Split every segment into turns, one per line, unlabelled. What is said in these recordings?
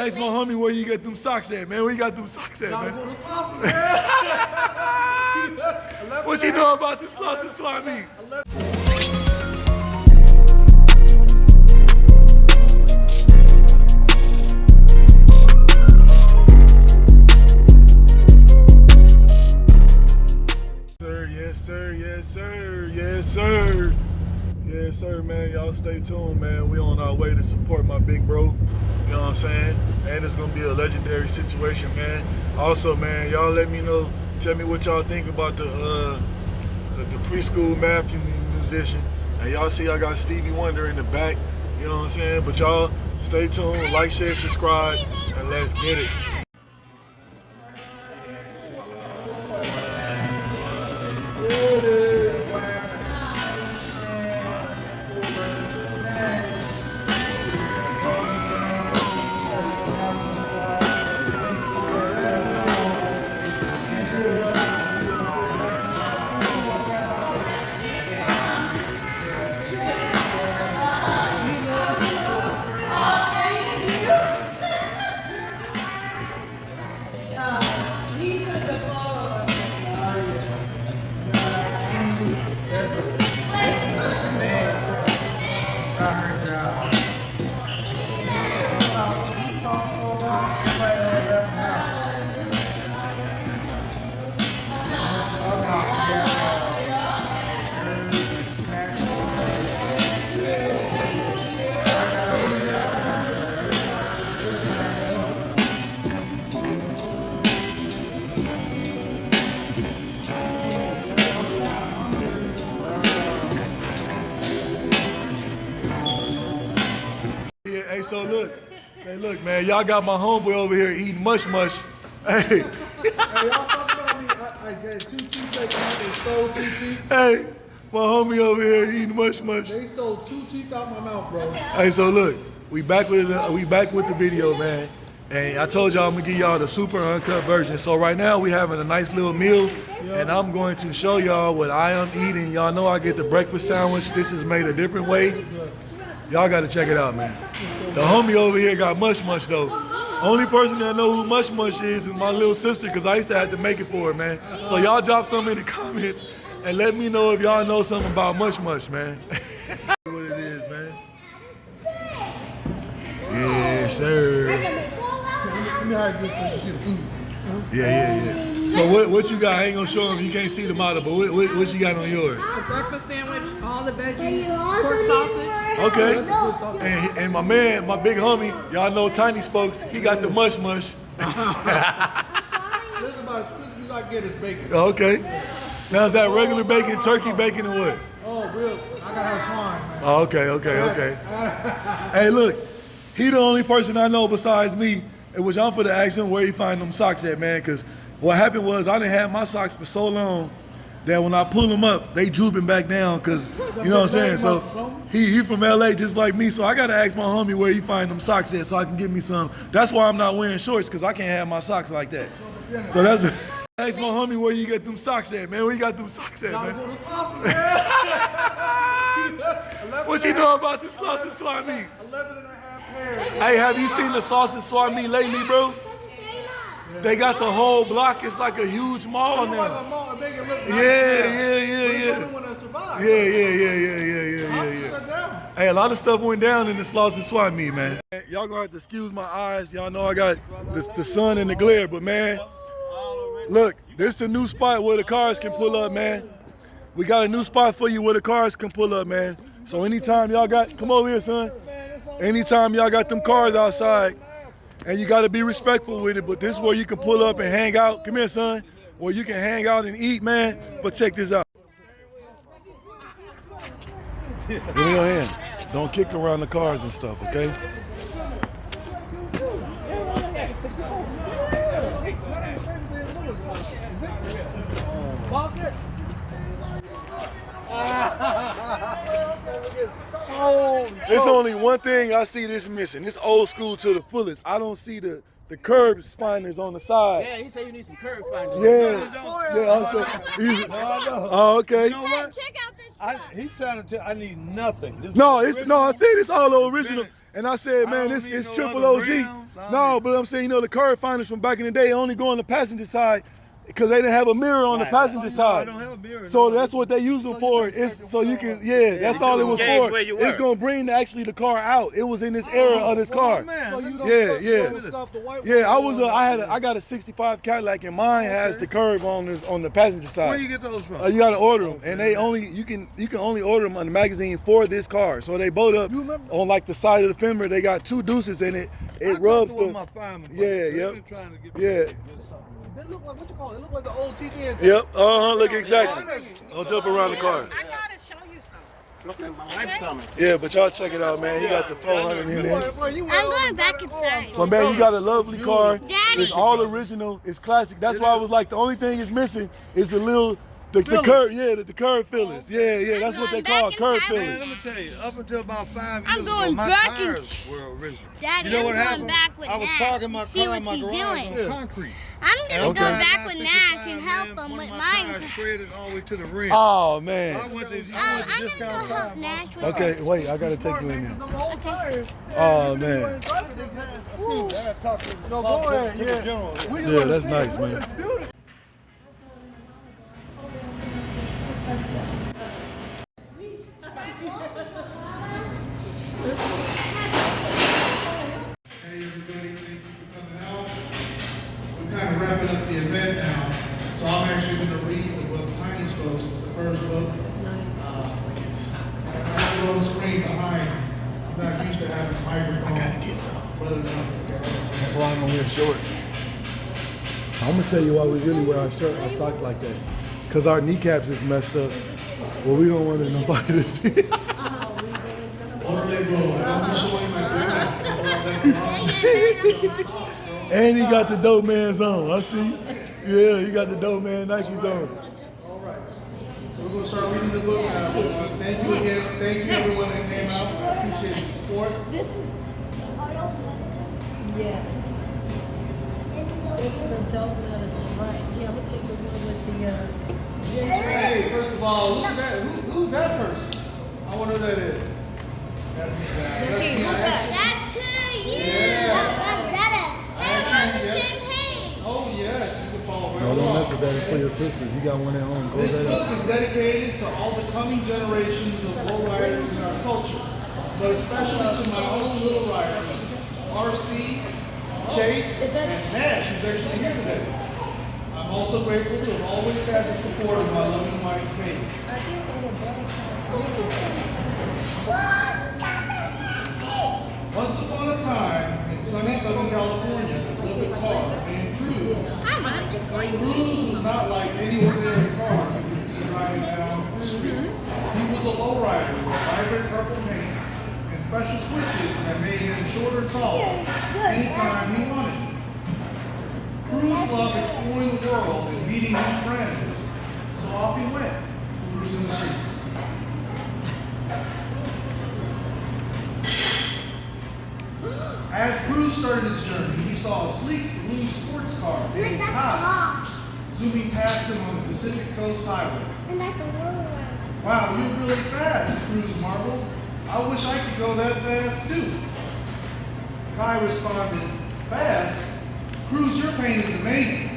ask my homie where you get them socks at, man. Where you got them socks at, man? What you know about the sauce and swap meet? Yes, sir, man. Y'all stay tuned, man. We on our way to support my big bro. You know what I'm saying? And it's gonna be a legendary situation, man. Also, man, y'all let me know. Tell me what y'all think about the preschool math musician. And y'all see I got Stevie Wonder in the back. You know what I'm saying? But y'all stay tuned, like, share, subscribe, and let's get it. Hey, so look, man, y'all got my homeboy over here eating mush. Hey.
Hey, y'all talking about me. I had 2 teeth taken out. They stole 2 teeth.
Hey, my homie over here eating mush.
They stole 2 teeth out my mouth, bro.
Hey, so look, we back with the video, man. And I told y'all I'm gonna give y'all the super uncut version. So right now we having a nice little meal, and I'm going to show y'all what I am eating. Y'all know I get the breakfast sandwich. This is made a different way. Y'all gotta check it out, man. The homie over here got mush though. Only person that know who mush is my little sister, because I used to have to make it for her, man. So y'all drop something in the comments and let me know if y'all know something about mush, man. What it is, man. Yes, sir. Yeah. So what you got? I ain't gonna show them. You can't see the model, but what you got on yours?
The breakfast sandwich, all the veggies, pork sausage.
Okay. And my man, my big homie, y'all know Tiny Spokes. He got the mush.
This is about as crispy as I get is bacon.
Okay. Now is that regular bacon, turkey bacon, or what?
Oh, real. I gotta have swine, man.
Oh, okay. Hey, look, he the only person I know besides me. It was y'all for to ask him where he find them socks at, man, because what happened was I didn't have my socks for so long that when I pull them up, they drooping back down, because, you know what I'm saying? So he from LA just like me, so I got to ask my homie where he find them socks at so I can get me some. That's why I'm not wearing shorts, because I can't have my socks like that. So that's ask my homie where you get them socks at, man. Where you got them socks at, man? What you know about the sauce and swap meet?
11 and a half pairs.
Hey, have you seen the sauce and swap meet lately, bro? They got the whole block. It's like a huge mall now. Yeah. Hey, a lot of stuff went down in the Sloss and Swap meet, man. Y'all gonna have to excuse my eyes. Y'all know I got the sun and the glare, but man, look, this is a new spot where the cars can pull up, man. We got a new spot for you where the cars can pull up, man. So anytime y'all come over here, son. Anytime y'all got them cars outside, and you gotta be respectful with it, but this is where you can pull up and hang out. Come here, son. Where you can hang out and eat, man. But check this out. Give me your hand. Don't kick around the cars and stuff, okay? There's only one thing I see this missing. It's old school to the fullest. I don't see the curb spinders on the side.
Yeah, he said you need some curb spinders.
Oh, okay.
You know what?
Check out this.
He's trying to tell I need nothing.
I said it's all original. And I said, man, it's triple OG. No, but I'm saying, you know, the curve finders from back in the day only go on the passenger side because they didn't have a mirror on the passenger side.
I don't have a mirror.
So that's what they use them for. It's so you can, that's all it was for. It's gonna bring actually the car out. It was in this era of this car.
So you don't scuff the white
I got a '65 Cadillac and mine has the curve on the passenger side.
Where you get those from?
You gotta order them, and you can only order them on the magazine for this car. So they both up on like the side of the fender. They got two deuces in it. It rubs the. Yeah.
They look like, what you call it? It look like the old TDN.
Yep. Look exactly. I'll jump around the cars.
I gotta show you something.
My wife's coming.
Yeah, but y'all check it out, man. You got the 400 in there.
I'm going back inside.
So man, you got a lovely car.
Daddy.
It's all original. It's classic. That's why I was like, the only thing is missing is the little. The curve, the curve fillers. Yeah, that's what they call curve
back
fillers.
Man, let me tell you, up until about 5 years
I'm
ago,
going
my
back
tires were original.
Daddy,
You know
I'm
what
going
happened?
back with
I was
Nash
parking my
to see
car in
what
my
he's
garage
doing.
on concrete.
I'm gonna
Okay.
go back with Nash and help him
One
with
of my
mine.
tires shredded all the way to the rim.
Oh
I
man.
went to
I'm gonna
discount
go help
tire.
Nash with
Okay, wait, I gotta take you in
Them
there.
old tires.
Oh man.
Excuse me, I gotta talk to no, go ahead. Yeah,
Yeah, that's nice, man.
It's beautiful. Hey everybody, thank you for coming out. We're kind of wrapping up the event now, so I'm actually going to read the book Tiny Scopes. It's the first book. Nice. I have it on the screen behind me. I'm not used to having a microphone. I gotta get some.
That's why I'm gonna wear shorts. So I'm gonna tell you why we really wear our socks like that. Cause our kneecaps is messed up. Well, we don't want nobody to see. And he got the dope man's on. I see. Yeah, he got the dope man Nikes on.
All right. So we're going to start reading the book now. Thank you again. Thank you everyone that came out. I appreciate the support.
This is, yes. This is adult medicine, right? Yeah, I'm gonna take the one with the ginger.
Hey, first of all, look at that. Who's that person? I wonder who that is.
Who's that?
That's who you.
Yeah.
That's Dada. They're on the
Yes.
same page.
Oh, yes. You can follow right
No, don't
along.
mess with that. It's for your sisters. You got one at home. Go
This
ahead.
book is dedicated to all the coming generations of lowriders in our culture, but especially to my own little riders, RC, Chase, and Nash, who's actually here today. I'm also grateful to have always had the support of my loving wife, Kate.
I did want a butterfly.
Once upon a time, in sunny Southern California, lived a car named Cruz. Cruz was not like any ordinary car you can see driving down the street. He was a lowrider with vibrant purple paint and special switches that made him short or tall anytime he wanted. Cruz loved exploring the world and meeting new friends, so off he went, cruising the streets. As Cruz started his journey, he saw a sleek blue sports car named Kai zooming past him on the Pacific Coast Highway.
And that's a Lowrider.
Wow, you're really fast, Cruz marveled. I wish I could go that fast too. Kai responded, fast? Cruz, your paint is amazing.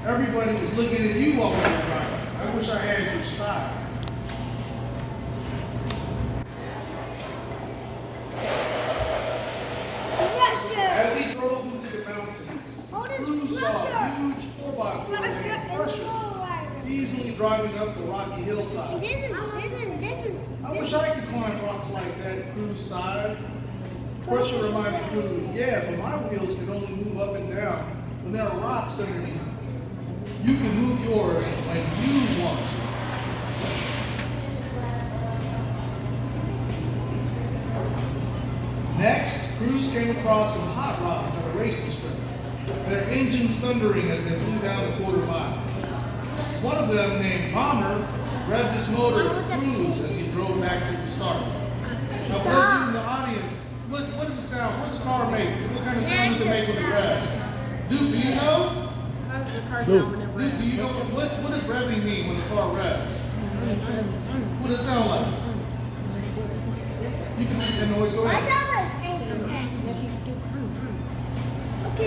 Everybody was looking at you while we were driving. I wish I had your style. As he drove into the mountains, Cruz saw a huge 4x4 named Crusher easily driving up the rocky hillside. I wish I could climb rocks like that, Cruz sighed. Crusher reminded Cruz, yeah, but my wheels can only move up and down when there are rocks underneath. You can move yours when you want to. Next, Cruz came across some hot rods at a racing strip, their engines thundering as they flew down the quarter mile. One of them, named Bomber, revved his motor at Cruz as he drove back to the start. Now, for those of you in the audience, what does it sound? What's the car make? What kind of sound does it make when it revs? Do you know?
How does the car sound when it
Do
revs?
you know what does revving mean when the car revs? What does it sound like? You can make that noise. Go ahead.
Yes, you do.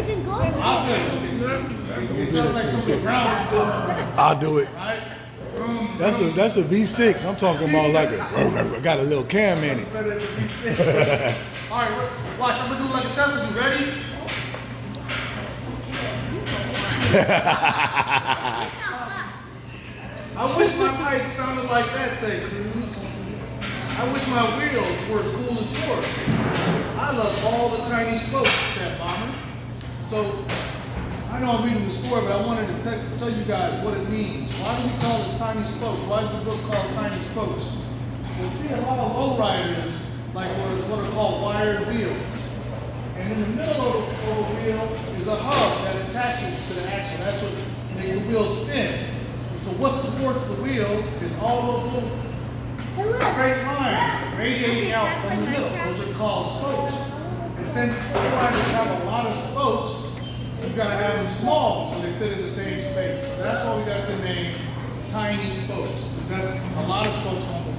didn't go.
I'll tell you. Okay. It sounds like something ground.
I'll do it.
Right?
That's a V6. I'm talking about like a got a little cam in it.
All right, watch. I'm gonna do like a test with you. Ready? I wish my pipe sounded like that, say Cruz. I wish my wheels were as cool as yours. I love all the tiny spokes, said Bomber. So, I know I'm reading the story, but I wanted to tell you guys what it means. Why do we call it tiny spokes? Why is the book called Tiny Spokes? We'll see a lot of lowriders, like what are called wired wheels. And in the middle of the wheel is a hub that attaches to the axle. That's what makes the wheel spin. So what supports the wheel is all those little straight lines radiating out from the middle. Those are called spokes. And since lowriders have a lot of spokes, you've got to have them small so they fit in the same space. So that's why we got the name Tiny Spokes, because that's a lot of spokes on the wheel.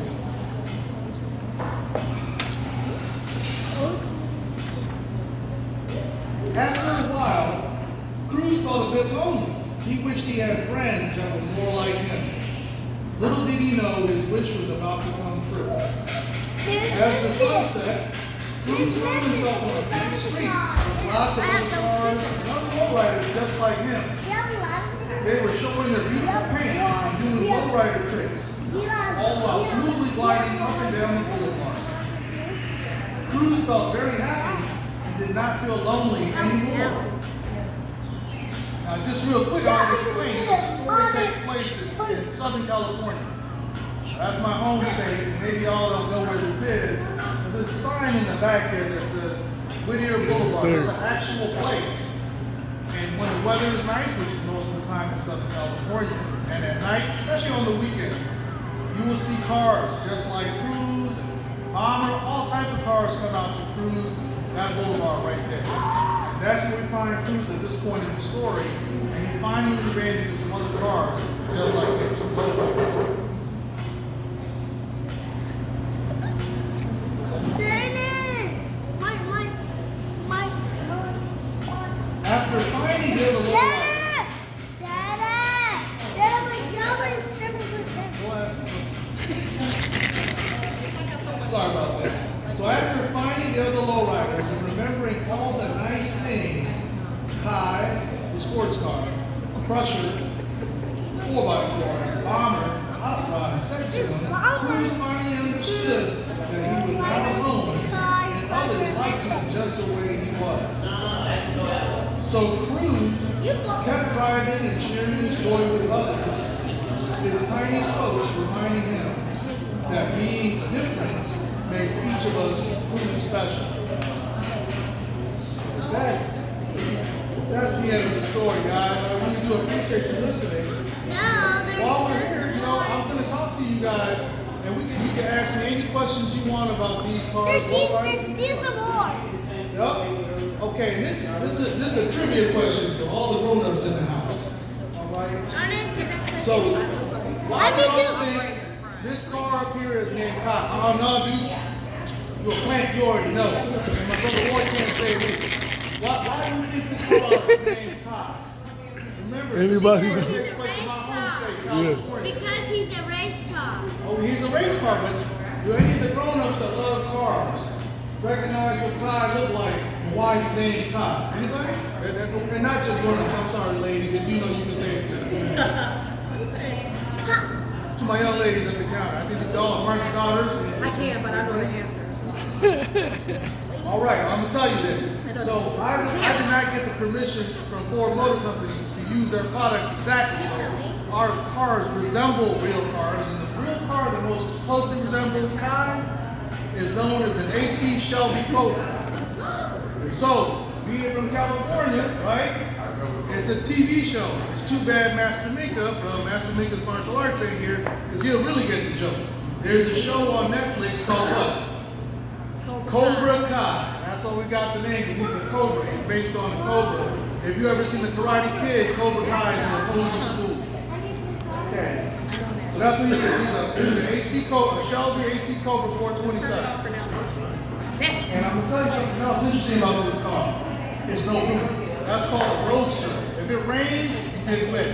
After a while, Cruz felt a bit lonely. He wished he had friends that were more like him. Little did he know his wish was about to come true. As the sun set, Cruz found himself on a big street with lots of other cars and other lowriders just like him. They were showing their beautiful paint and doing lowrider tricks, all while smoothly gliding up and down the boulevard. Cruz felt very happy and did not feel lonely anymore. Now, just real quick, I'll explain. The story takes place in Southern California. That's my home state, and maybe y'all don't know where this is. But there's a sign in the back here that says Whittier Boulevard. It's an actual place. And when the weather is nice, which is most of the time in Southern California, and at night, especially on the weekends, you will see cars just like Cruz and Bomber, all type of cars come out to cruise that boulevard right there. And that's where we find Cruz at this point in the story, and he finally ran into some other cars just like him, some lowriders. After finding the other lowrider, sorry about that. So after finding the other lowriders and remembering all the nice things, Kai, the sports car, Crusher, 4x4, Bomber, Hot Rod, said to him, Cruz finally understood that he was not alone and others liked him just the way he was. So Cruz kept driving and sharing his joy with others, his tiny spokes reminding him that being different makes each of us truly special. That's the end of the story, guys. I really do appreciate you listening. While we're here, I'm going to talk to you guys, and you can ask me any questions you want about these cars.
There's some more.
Yep. Okay, this is a trivia question for all the grown-ups in the house. All right. So, why do you think this car up here is named Kai? Oh no, dude. You're a plant, you already know. And my brother Roy can't say me. Why do you think this car is named Kai? Remember,
Anybody?
this takes place in my home state, California.
Because he's a race car.
Oh, he's a race car, but do any of the grown-ups that love cars recognize what Kai looked like and why he's named Kai? Anybody? And not just grown-ups, I'm sorry, ladies. If you know, you can say it too. To my young ladies at the counter. I think y'all are Mark's daughters.
I can, but I know the answers.
All right, I'm going to tell you then. So I did not get the permission from Ford Motor Company to use their products exactly. So our cars resemble real cars. And the real car that most closely resembles Kai is known as an AC Shelby Cobra. So, being from California, right? It's a TV show. It's too bad Master Mika, Master Mika's martial arts ain't here, because he'll really get the joke. There's a show on Netflix called what? Cobra Kai. That's why we got the name, because he's a cobra. He's based on a cobra. If you ever seen The Karate Kid, Cobra Kai is an opposing school. Okay. So that's what he is. He's an AC Cobra, a Shelby AC Cobra 427. And I'm going to tell you something else interesting about this car. It's no roof. That's called a roadster. If it rains, it gets wet.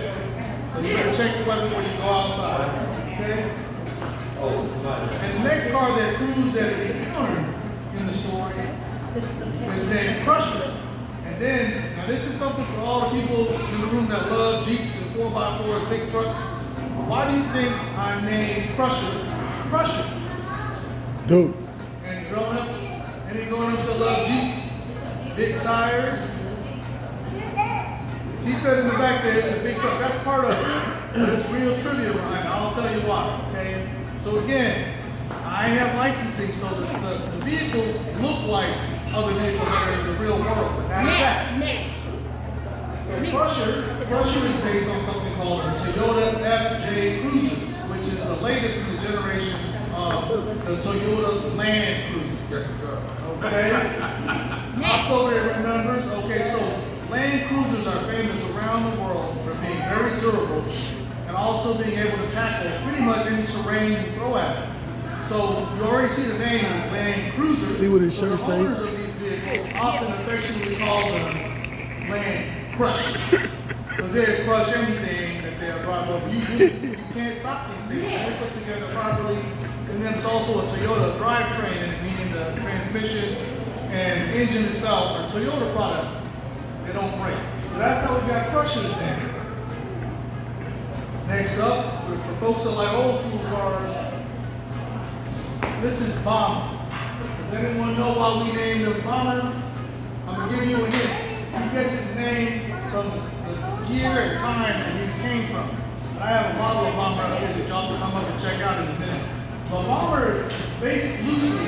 So you better check the weather before you go outside. Okay? And the next car that Cruz had encountered in the story is named Crusher. And then, now this is something for all the people in the room that love Jeeps and 4x4s, big trucks. Why do you think I named Crusher Crusher?
Dude.
Any grown-ups? Any grown-ups that love Jeeps? Big tires? She said in the back there it's a big truck. That's part of it. But it's real trivia behind it. I'll tell you why, okay? So again, I have licensing, so the vehicles look like other vehicles that are in the real world, but not that. So Crusher is based on something called a Toyota FJ Cruiser, which is the latest in the generations of the Toyota Land Cruiser.
Yes, sir.
Okay? Also, there remembers, okay, so Land Cruisers are famous around the world for being very durable and also being able to tackle pretty much any terrain you throw at them. So you already see the name is Land Cruiser.
See what his shirt
The
say?
owners of these vehicles often affectionately call them Land Crushers because they crush anything that they're brought over. You can't stop these things. They're put together properly. And then it's also a Toyota drivetrain, meaning the transmission and the engine itself are Toyota products. They don't break. So that's how we got Crushers then. Next up, for folks that like old school cars, this is Bomber. Does anyone know why we named him Bomber? I'm going to give you a hint. He gets his name from the year and time that he came from. And I have a model of Bomber up here that y'all can come up and check out in a minute. But Bomber is based loosely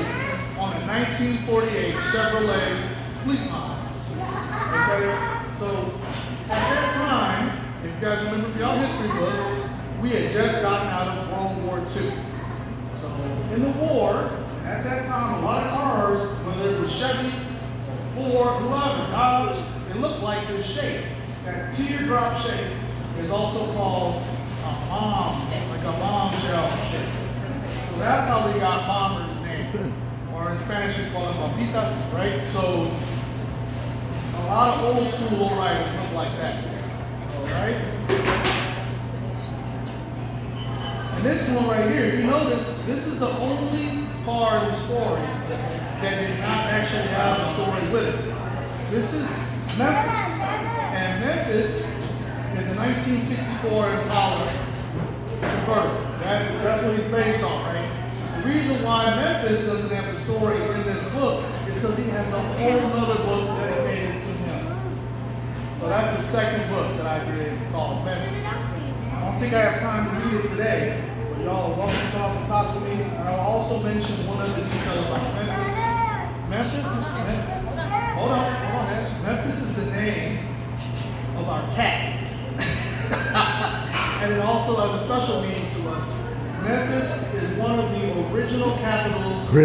on a 1948 Chevrolet fleet model. Okay, so at that time, if you guys remember from y'all history books, we had just gotten out of World War II. So in the war, at that time, a lot of cars, whether it was Chevy, Ford, whoever, Dodge, it looked like this shape. That teardrop shape is also called a bomb, like a bombshell shape. So that's how we got Bomber's name. Or in Spanish, we call them bombitas, right? So a lot of old school lowriders look like that. Alright? And this one right here, if you notice, this is the only car in the story that did not actually have a story with it. This is Memphis. And Memphis is a 1964 Impala convertible. That's what he's based on, right? The reason why Memphis doesn't have a story in this book is because he has a whole other book dedicated to him. So that's the second book that I did called Memphis. I don't think I have time to read it today, but y'all are welcome to come up and talk to me. I'll also mention one other detail about Memphis. Hold on. Memphis is the name of our cat. And it also has a special meaning to us. Memphis is one of the original capitals of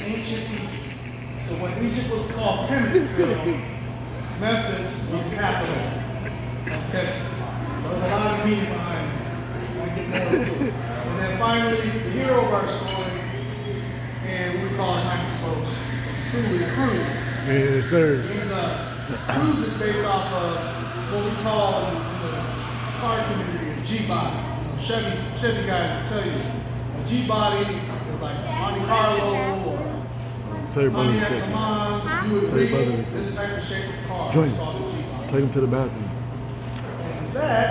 ancient Egypt. So when Egypt was called Kemet, Memphis was the capital of Kemet. So there's a lot of meaning behind it. I get more into it. And then finally, the hero of our story, and we call Tiny Spokes, is truly Cruz.
Yes, sir.
Cruz is based off of what we call in the car community a G-body. Chevy guys will tell you a G-body is like a Monte Carlo or
Tell your brother to
Pontiac
take him.
LeMans. You
Tell your brother
agree
to
this type of shape of car
Join
is
him.
called a G-body.
Take him to the bathroom.
And with that,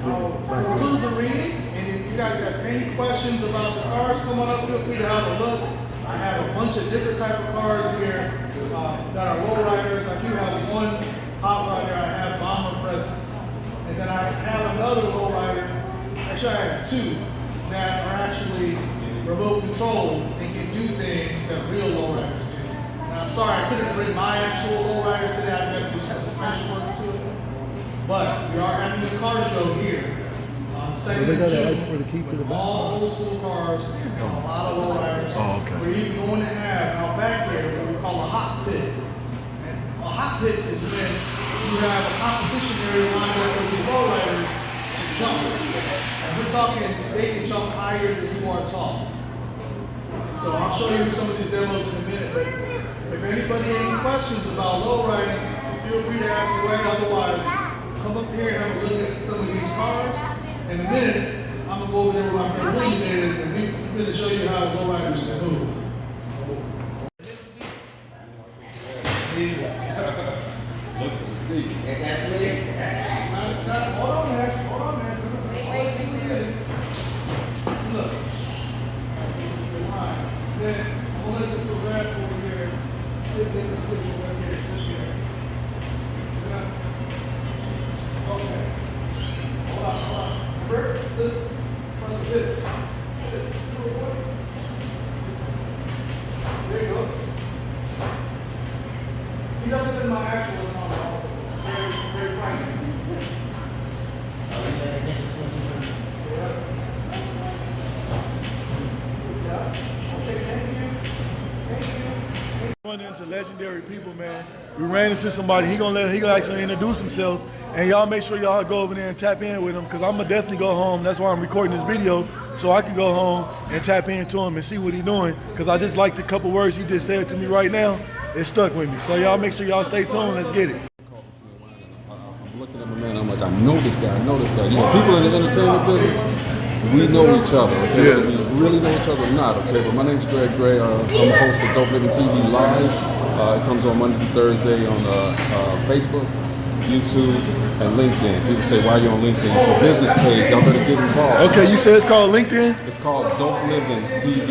I'll conclude the reading. And if you guys have any questions about the cars, come on up, feel free to have a look. I have a bunch of different type of cars here that are lowriders. I do have one hot rider. I have Bomber present. And then I have another lowrider. Actually, I have two that are actually remote control and can do things that real lowriders do. And I'm sorry, I couldn't bring my actual lowrider today. I had to do some special work to it. But we are having a car show here on 2nd
They
of
gotta
June.
ask for the key to the back.
All old school cars, and a lot of lowriders.
Oh, okay.
We're even going to have out back here what we call a hot pit. And a hot pit is when you have a competition area lined up with the lowriders to jump. And we're talking, they can jump higher than you are tall. So I'll show you some of these demos in a minute. But if anybody has any questions about lowriding, feel free to ask away. Otherwise, come up here and have a look at some of these cars. In a minute, I'm gonna go over there where my friend William is, and we're gonna show you how lowriders can move. Hold on, man. Hold on, man. Look. Alright. Then I'm gonna let this go back over here. Then the switch over here. Okay. Hold on. Remember, this. Press this. There you go. He does it in my actual account also. Very nice.
Run into legendary people, man. We ran into somebody. He gonna actually introduce himself, and y'all make sure y'all go over there and tap in with him, because I'm gonna definitely go home. That's why I'm recording this video, so I can go home and tap into him and see what he's doing. Because I just liked a couple words he just said to me right now. It stuck with me. So y'all make sure y'all stay tuned. Let's get it.
I'm looking at my man. I'm like, I know this guy. You know, people in the entertainment business, we know each other. Okay,
Yeah.
we really know each other or not. Okay, but my name's Greg Gray. I'm the host of Dope Living TV Live. It comes on Monday to Thursday on Facebook, YouTube, and LinkedIn. People say, why are you on LinkedIn? It's a business page. Y'all better get involved.
Okay, you said it's called LinkedIn?
It's called Dope Living TV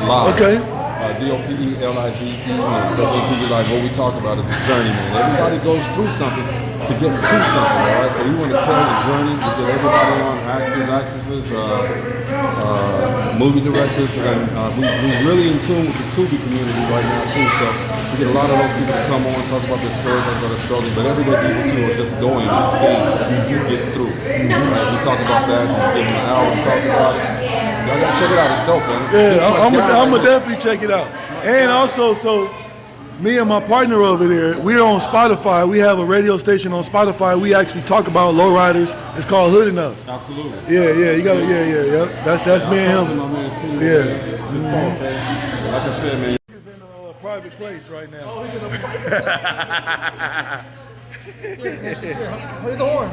Live.
Okay.
DOPELIVEN. Dope Living TV Live. What we talk about is the journey, man. Everybody goes through something to get to something, all right? So we want to tell the journey. We get everybody on, actors, actresses, movie directors, and we're really in tune with the Tubi community right now too. So we get a lot of those people to come on, talk about their stories, talk about their struggles, but everyday people too are just going to get through. Right? We talk about that, we give them an hour to talk about it. Y'all gotta check it out, it's dope, man.
Yeah, I'm gonna definitely check it out. And also, so me and my partner over there, we're on Spotify. We have a radio station on Spotify. We actually talk about lowriders. It's called Hood Enough.
Absolutely.
Yeah, you gotta, yeah. That's me and him.
My man, too,
Yeah.
Like I said, man.
He's in a private place right now.
Oh, he's in a Hold the horn.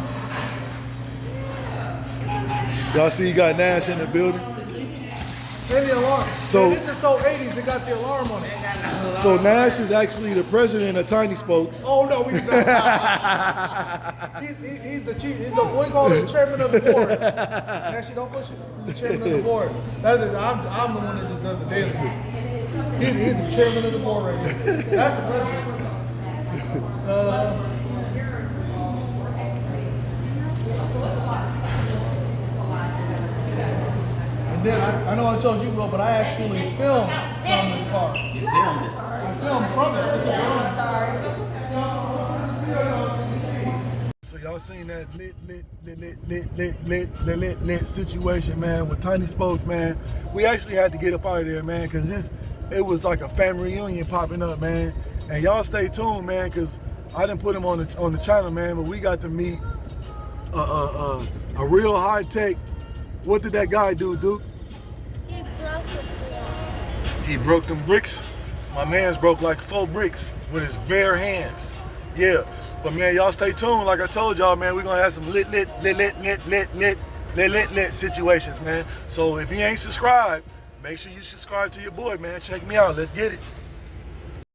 Y'all see, you got Nash in the building.
Maybe the alarm.
So-
Man, this is so 80s, it got the alarm on it.
So Nash is actually the president of Tiny Spokes.
Oh no, he's not. he's the chief. He's the we call him the chairman of the board. Actually, don't push it. He's the chairman of the board. I'm the one that just does the daily. He's the chairman of the board right here. That's the president. And then I know I told you, Will, but I actually filmed from this car. You filmed it? I filmed from it.
So y'all seen that lit situation, man, with Tiny Spokes, man. We actually had to get up out of there, man, because it was like a family reunion popping up, man. And y'all stay tuned, man, because I didn't put him on the channel, man, but we got to meet a real high tech. What did that guy do, Duke? He broke them bricks. My man's broke like 4 bricks with his bare hands. Yeah. But man, y'all stay tuned. Like I told y'all, man, we're gonna have some lit situations, man. So if you ain't subscribed, make sure you subscribe to your boy, man. Check me out. Let's get it.